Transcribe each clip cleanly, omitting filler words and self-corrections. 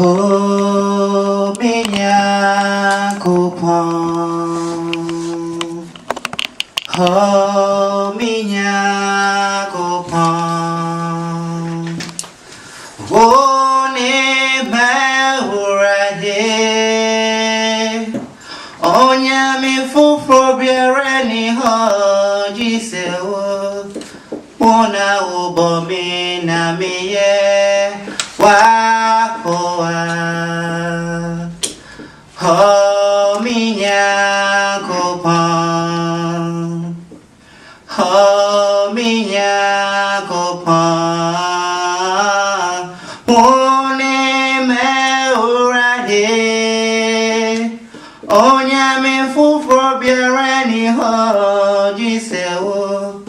Oh, minya kupon. Oh, minya kupon. Wone mahurade. Onya mi fufro biereni ho jisewo. Wona ubomi na miye wakoa. Ho minya kupon. Ho minya kupon. Wone meurade. Onya mi fufro biereni ho jisewo.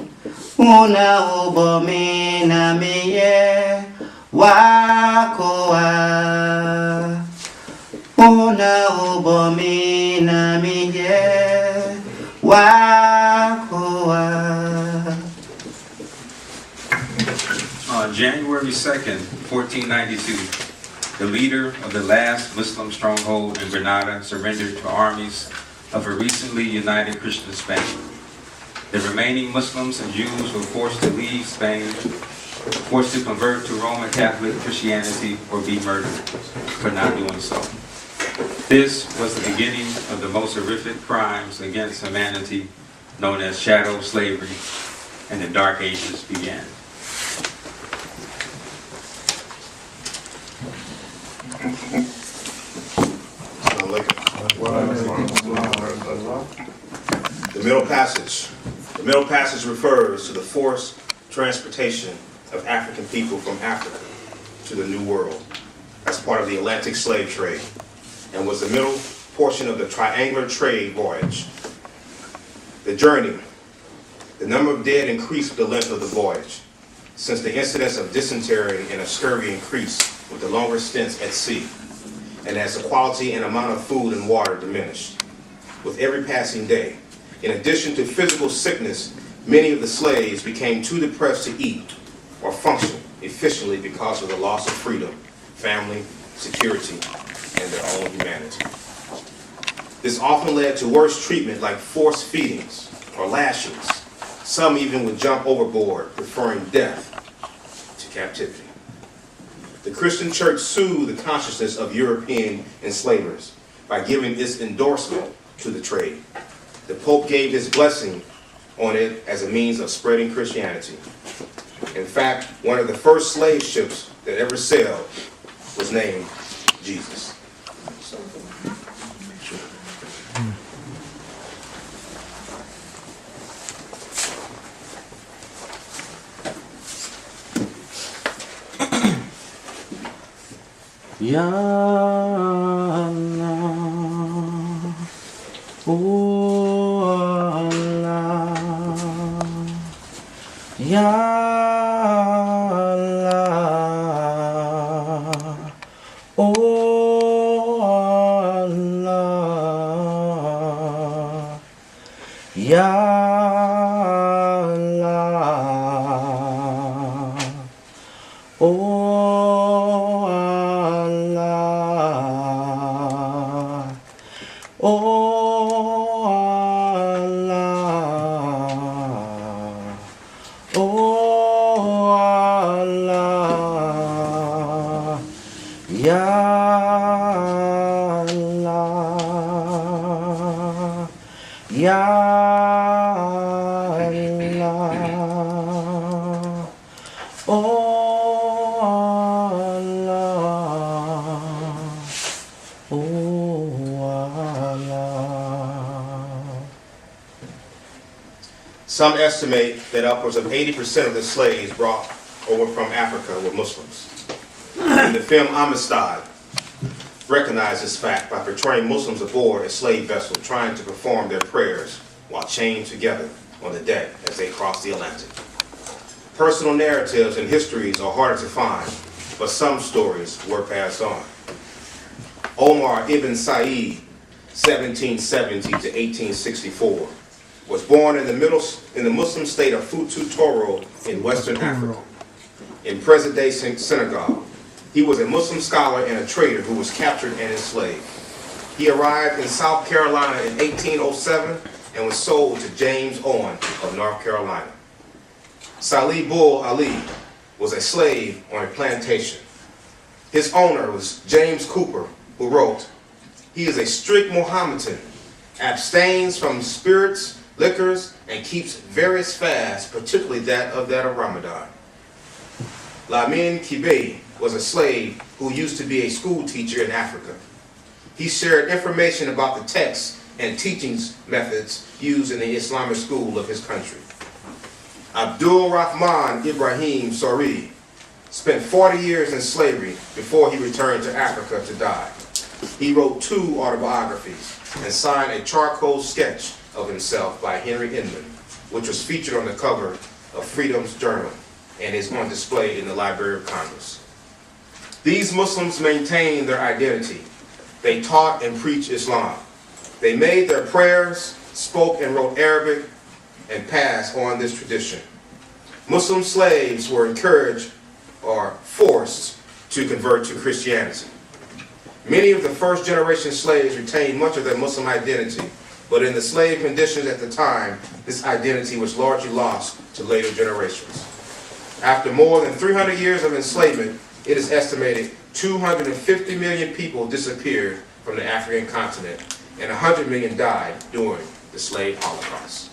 Una ubomi na miye wakoa. Una ubomi na miye wakoa. On January 2nd, 1492, the leader of the last Muslim stronghold in Grenada surrendered to armies of a recently united Christian Spain. The remaining Muslims and Jews were forced to leave Spain, forced to convert to Roman Catholic Christianity, or be murdered for not doing so. This was the beginning of the most horrific crimes against humanity, known as chattel slavery, and the Dark Ages began. The Middle Passage. The Middle Passage refers to the forced transportation of African people from Africa to the New World as part of the Atlantic slave trade, and was the middle portion of the triangular trade voyage. The journey. The number of dead increased with the length of the voyage, since the incidence of dysentery and of scurvy increased with the longer stints at sea, and as the quality and amount of food and water diminished with every passing day. In addition to physical sickness, many of the slaves became too depressed to eat or function efficiently because of the loss of freedom, family, security, and their own humanity. This often led to worse treatment like forced feedings or lashings. Some even would jump overboard, preferring death to captivity. The Christian church soothed the consciousness of European enslavers by giving its endorsement to the trade. The Pope gave his blessing on it as a means of spreading Christianity. In fact, one of the first slave ships that ever sailed was named Jesus. Ya Allah, oh Allah, Ya Allah, oh Allah, Ya Allah, oh Some estimate that upwards of 80% of the slaves brought over from Africa were Muslims. And the film Amistad recognized this fact by portraying Muslims aboard a slave vessel trying to perform their prayers while chained together on the deck as they crossed the Atlantic. Personal narratives and histories are harder to find, but some stories were passed on. Omar ibn Said, 1770 to 1864, was born in the Muslim state of Futu Toro in Western Africa, in present-day Senegal. He was a Muslim scholar and a trader who was captured and enslaved. He arrived in South Carolina in 1807 and was sold to James Owen of North Carolina. Salih Bull Ali was a slave on a plantation. His owner was James Cooper, who wrote, "He is a strict Mohammedan, abstains from spirits, liquors, and keeps various fasts, particularly that of Ramadan." Lamin Kibé was a slave who used to be a school teacher in Africa. He shared information about the texts and teachings methods used in the Islamic school of his country. Abdul Rahman Ibrahim Sori spent 40 years in slavery before he returned to Africa to die. He wrote 2 autobiographies and signed a charcoal sketch of himself by Henry Inman, which was featured on the cover of Freedom's Journal and is on display in the Library of Congress. These Muslims maintained their identity. They taught and preached Islam. They made their prayers, spoke and wrote Arabic, and passed on this tradition. Muslim slaves were encouraged or forced to convert to Christianity. Many of the first generation slaves retained much of their Muslim identity, but in the slave conditions at the time, this identity was largely lost to later generations. After more than 300 years of enslavement, it is estimated 250 million people disappeared from the African continent and 100 million died during the slave Holocaust.